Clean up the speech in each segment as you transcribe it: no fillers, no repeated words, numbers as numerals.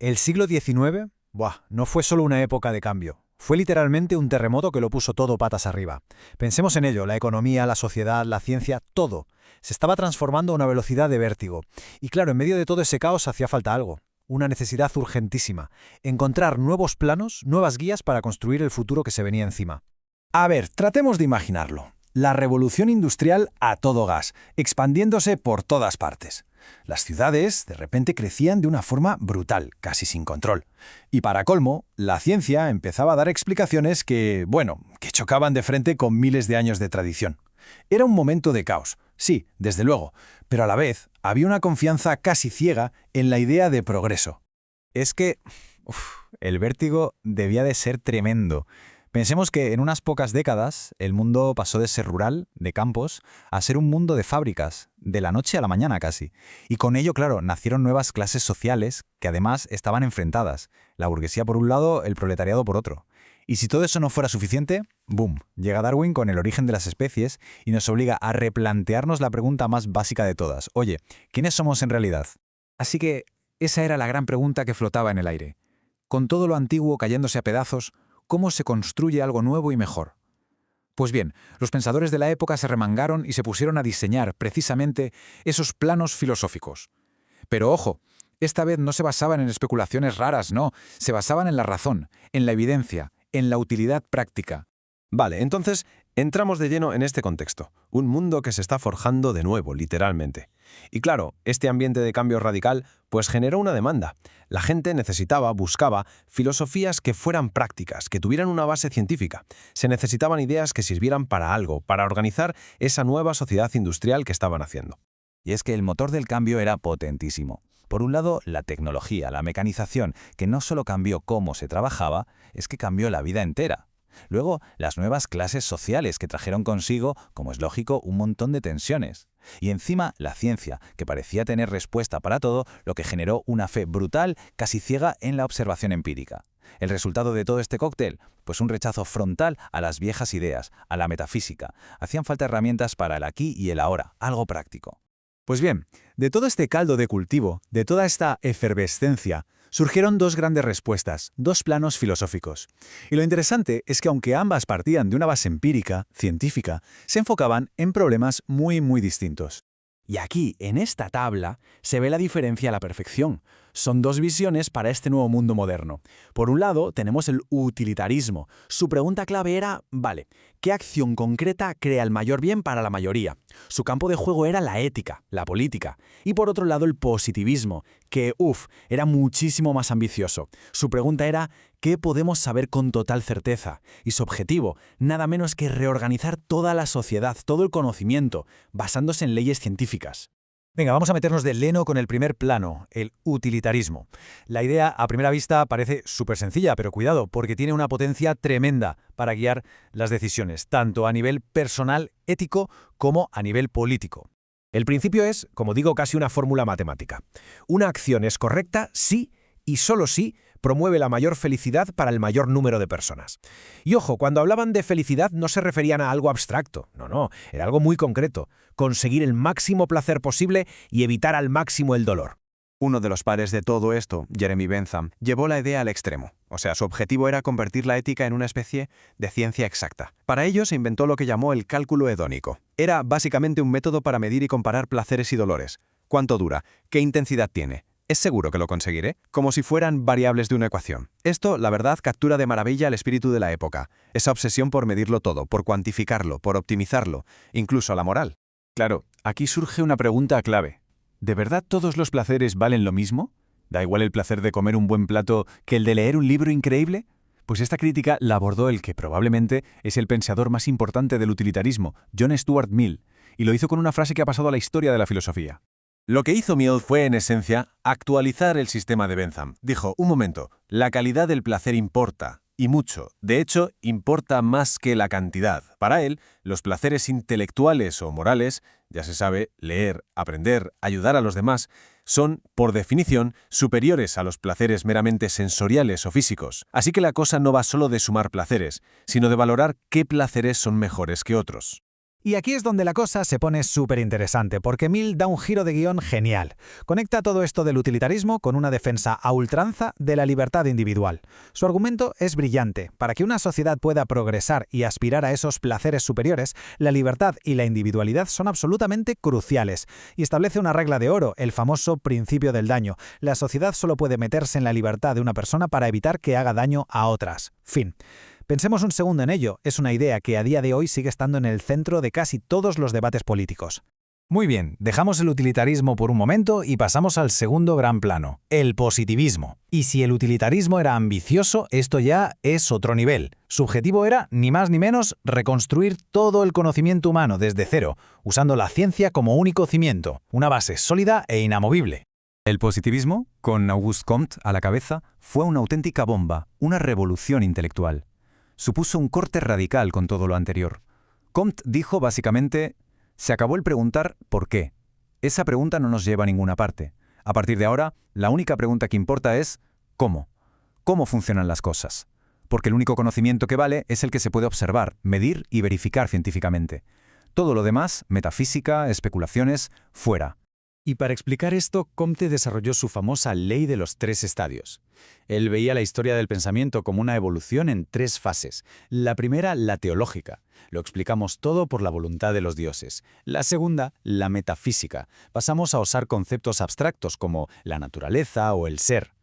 El siglo XIX, no fue solo una época de cambio. Fue literalmente un terremoto que lo puso todo patas arriba. Pensemos en ello, la economía, la sociedad, la ciencia, todo. Se estaba transformando a una velocidad de vértigo. Y claro, en medio de todo ese caos hacía falta algo. Una necesidad urgentísima. Encontrar nuevos planos, nuevas guías para construir el futuro que se venía encima. A ver, tratemos de imaginarlo. La revolución industrial a todo gas, expandiéndose por todas partes. Las ciudades de repente crecían de una forma brutal, casi sin control. Y para colmo, la ciencia empezaba a dar explicaciones que chocaban de frente con miles de años de tradición. Era un momento de caos, sí, desde luego, pero a la vez había una confianza casi ciega en la idea de progreso. Es que el vértigo debía de ser tremendo. Pensemos que en unas pocas décadas el mundo pasó de ser rural, de campos, a ser un mundo de fábricas, de la noche a la mañana casi. Y con ello, claro, nacieron nuevas clases sociales que además estaban enfrentadas. La burguesía por un lado, el proletariado por otro. Y si todo eso no fuera suficiente, ¡boom!, llega Darwin con el origen de las especies y nos obliga a replantearnos la pregunta más básica de todas. Oye, ¿quiénes somos en realidad? Así que esa era la gran pregunta que flotaba en el aire. Con todo lo antiguo cayéndose a pedazos, ¿cómo se construye algo nuevo y mejor? Pues bien, los pensadores de la época se remangaron y se pusieron a diseñar precisamente esos planos filosóficos. Pero ojo, esta vez no se basaban en especulaciones raras, no, se basaban en la razón, en la evidencia, en la utilidad práctica. Vale, entonces entramos de lleno en este contexto, un mundo que se está forjando de nuevo, literalmente. Y claro, este ambiente de cambio radical pues generó una demanda. La gente buscaba filosofías que fueran prácticas, que tuvieran una base científica. Se necesitaban ideas que sirvieran para algo, para organizar esa nueva sociedad industrial que estaban haciendo. Y es que el motor del cambio era potentísimo. Por un lado, la tecnología, la mecanización, que no solo cambió cómo se trabajaba, es que cambió la vida entera. Luego, las nuevas clases sociales que trajeron consigo, como es lógico, un montón de tensiones. Y encima, la ciencia, que parecía tener respuesta para todo, lo que generó una fe brutal, casi ciega en la observación empírica. ¿El resultado de todo este cóctel? Pues un rechazo frontal a las viejas ideas, a la metafísica. Hacían falta herramientas para el aquí y el ahora, algo práctico. Pues bien, de todo este caldo de cultivo, de toda esta efervescencia, surgieron dos grandes respuestas, dos planos filosóficos. Y lo interesante es que aunque ambas partían de una base empírica, científica, se enfocaban en problemas muy distintos. Y aquí, en esta tabla, se ve la diferencia a la perfección. Son dos visiones para este nuevo mundo moderno. Por un lado, tenemos el utilitarismo. Su pregunta clave era, vale, ¿qué acción concreta crea el mayor bien para la mayoría? Su campo de juego era la ética, la política. Y por otro lado, el positivismo, que, era muchísimo más ambicioso. Su pregunta era, ¿qué podemos saber con total certeza? Y su objetivo, nada menos que reorganizar toda la sociedad, todo el conocimiento, basándose en leyes científicas. Venga, vamos a meternos de lleno con el primer plano, el utilitarismo. La idea a primera vista parece súper sencilla, pero cuidado, porque tiene una potencia tremenda para guiar las decisiones, tanto a nivel personal, ético, como a nivel político. El principio es, como digo, casi una fórmula matemática. Una acción es correcta si y solo si promueve la mayor felicidad para el mayor número de personas. Y ojo, cuando hablaban de felicidad no se referían a algo abstracto, no, era algo muy concreto, conseguir el máximo placer posible y evitar al máximo el dolor. Uno de los padres de todo esto, Jeremy Bentham, llevó la idea al extremo. O sea, su objetivo era convertir la ética en una especie de ciencia exacta. Para ello se inventó lo que llamó el cálculo hedónico. Era básicamente un método para medir y comparar placeres y dolores. ¿Cuánto dura? ¿Qué intensidad tiene? ¿Es seguro que lo conseguiré? Como si fueran variables de una ecuación. Esto, la verdad, captura de maravilla el espíritu de la época. Esa obsesión por medirlo todo, por cuantificarlo, por optimizarlo, incluso la moral. Claro, aquí surge una pregunta clave. ¿De verdad todos los placeres valen lo mismo? ¿Da igual el placer de comer un buen plato que el de leer un libro increíble? Pues esta crítica la abordó el que probablemente es el pensador más importante del utilitarismo, John Stuart Mill, y lo hizo con una frase que ha pasado a la historia de la filosofía. Lo que hizo Mill fue, en esencia, actualizar el sistema de Bentham. Dijo, un momento, la calidad del placer importa, y mucho. De hecho, importa más que la cantidad. Para él, los placeres intelectuales o morales, ya se sabe, leer, aprender, ayudar a los demás, son, por definición, superiores a los placeres meramente sensoriales o físicos. Así que la cosa no va solo de sumar placeres, sino de valorar qué placeres son mejores que otros. Y aquí es donde la cosa se pone súper interesante, porque Mill da un giro de guión genial. Conecta todo esto del utilitarismo con una defensa a ultranza de la libertad individual. Su argumento es brillante. Para que una sociedad pueda progresar y aspirar a esos placeres superiores, la libertad y la individualidad son absolutamente cruciales. Y establece una regla de oro, el famoso principio del daño. La sociedad solo puede meterse en la libertad de una persona para evitar que haga daño a otras. Fin. Pensemos un segundo en ello, es una idea que a día de hoy sigue estando en el centro de casi todos los debates políticos. Muy bien, dejamos el utilitarismo por un momento y pasamos al segundo gran plano, el positivismo. Y si el utilitarismo era ambicioso, esto ya es otro nivel. Su objetivo era, ni más ni menos, reconstruir todo el conocimiento humano desde cero, usando la ciencia como único cimiento, una base sólida e inamovible. El positivismo, con Auguste Comte a la cabeza, fue una auténtica bomba, una revolución intelectual. Supuso un corte radical con todo lo anterior. Comte dijo básicamente: se acabó el preguntar ¿por qué? Esa pregunta no nos lleva a ninguna parte. A partir de ahora, la única pregunta que importa es ¿cómo? ¿Cómo funcionan las cosas? Porque el único conocimiento que vale es el que se puede observar, medir y verificar científicamente. Todo lo demás, metafísica, especulaciones, fuera. Y para explicar esto, Comte desarrolló su famosa ley de los 3 estadios. Él veía la historia del pensamiento como una evolución en 3 fases. La primera, la teológica. Lo explicamos todo por la voluntad de los dioses. La segunda, la metafísica. Pasamos a usar conceptos abstractos como la naturaleza o el ser.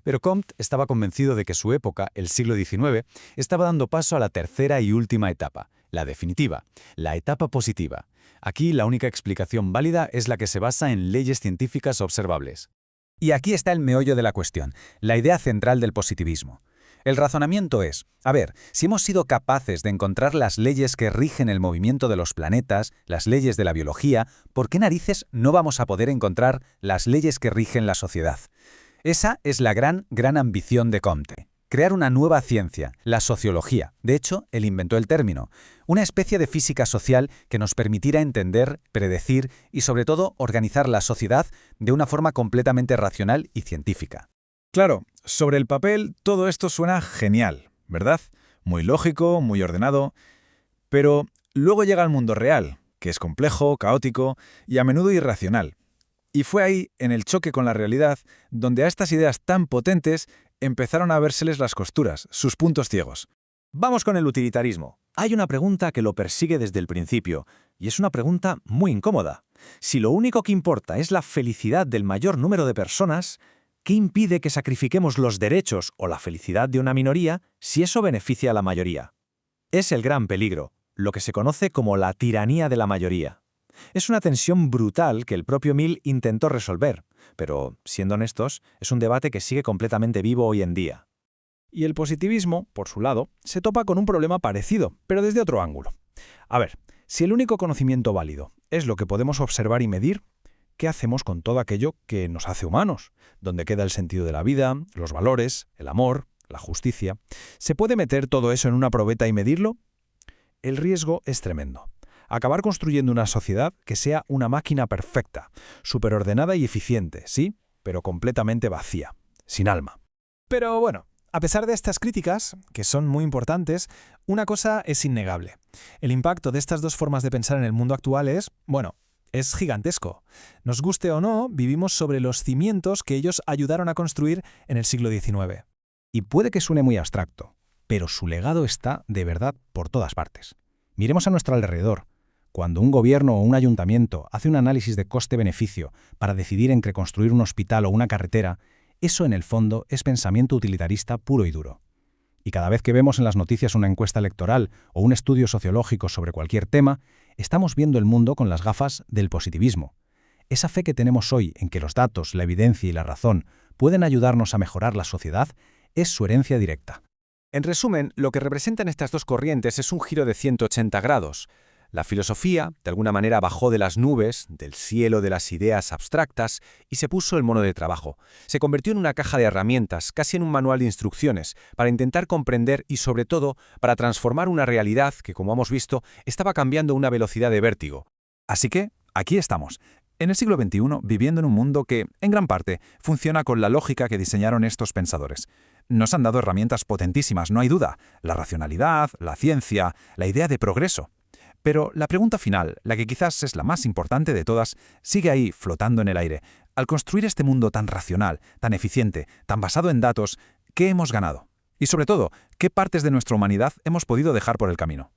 Pero Comte estaba convencido de que su época, el siglo XIX, estaba dando paso a la tercera y última etapa, la definitiva, la etapa positiva. Aquí la única explicación válida es la que se basa en leyes científicas observables. Y aquí está el meollo de la cuestión, la idea central del positivismo. El razonamiento es, a ver, si hemos sido capaces de encontrar las leyes que rigen el movimiento de los planetas, las leyes de la biología, ¿por qué narices no vamos a poder encontrar las leyes que rigen la sociedad? Esa es la gran ambición de Comte. Crear una nueva ciencia, la sociología. De hecho, él inventó el término. Una especie de física social que nos permitiera entender, predecir y, sobre todo, organizar la sociedad de una forma completamente racional y científica. Claro, sobre el papel todo esto suena genial, ¿verdad? Muy lógico, muy ordenado. Pero luego llega el mundo real, que es complejo, caótico y a menudo irracional. Y fue ahí, en el choque con la realidad, donde a estas ideas tan potentes empezaron a vérseles las costuras, sus puntos ciegos. Vamos con el utilitarismo. Hay una pregunta que lo persigue desde el principio, y es una pregunta muy incómoda. Si lo único que importa es la felicidad del mayor número de personas, ¿qué impide que sacrifiquemos los derechos o la felicidad de una minoría si eso beneficia a la mayoría? Es el gran peligro, lo que se conoce como la tiranía de la mayoría. Es una tensión brutal que el propio Mill intentó resolver, pero, siendo honestos, es un debate que sigue completamente vivo hoy en día. Y el positivismo, por su lado, se topa con un problema parecido, pero desde otro ángulo. A ver, si el único conocimiento válido es lo que podemos observar y medir, ¿qué hacemos con todo aquello que nos hace humanos? ¿Dónde queda el sentido de la vida, los valores, el amor, la justicia? ¿Se puede meter todo eso en una probeta y medirlo? El riesgo es tremendo. Acabar construyendo una sociedad que sea una máquina perfecta, superordenada y eficiente, sí, pero completamente vacía, sin alma. Pero bueno, a pesar de estas críticas, que son muy importantes, una cosa es innegable. El impacto de estas dos formas de pensar en el mundo actual es gigantesco. Nos guste o no, vivimos sobre los cimientos que ellos ayudaron a construir en el siglo XIX. Y puede que suene muy abstracto, pero su legado está, de verdad, por todas partes. Miremos a nuestro alrededor. Cuando un gobierno o un ayuntamiento hace un análisis de coste-beneficio para decidir entre construir un hospital o una carretera, eso en el fondo es pensamiento utilitarista puro y duro. Y cada vez que vemos en las noticias una encuesta electoral o un estudio sociológico sobre cualquier tema, estamos viendo el mundo con las gafas del positivismo. Esa fe que tenemos hoy en que los datos, la evidencia y la razón pueden ayudarnos a mejorar la sociedad es su herencia directa. En resumen, lo que representan estas dos corrientes es un giro de 180 grados. La filosofía, de alguna manera, bajó de las nubes, del cielo de las ideas abstractas, y se puso el mono de trabajo. Se convirtió en una caja de herramientas, casi en un manual de instrucciones, para intentar comprender y, sobre todo, para transformar una realidad que, como hemos visto, estaba cambiando a una velocidad de vértigo. Así que, aquí estamos, en el siglo XXI, viviendo en un mundo que, en gran parte, funciona con la lógica que diseñaron estos pensadores. Nos han dado herramientas potentísimas, no hay duda, la racionalidad, la ciencia, la idea de progreso. Pero la pregunta final, la que quizás es la más importante de todas, sigue ahí flotando en el aire. Al construir este mundo tan racional, tan eficiente, tan basado en datos, ¿qué hemos ganado? Y sobre todo, ¿qué partes de nuestra humanidad hemos podido dejar por el camino?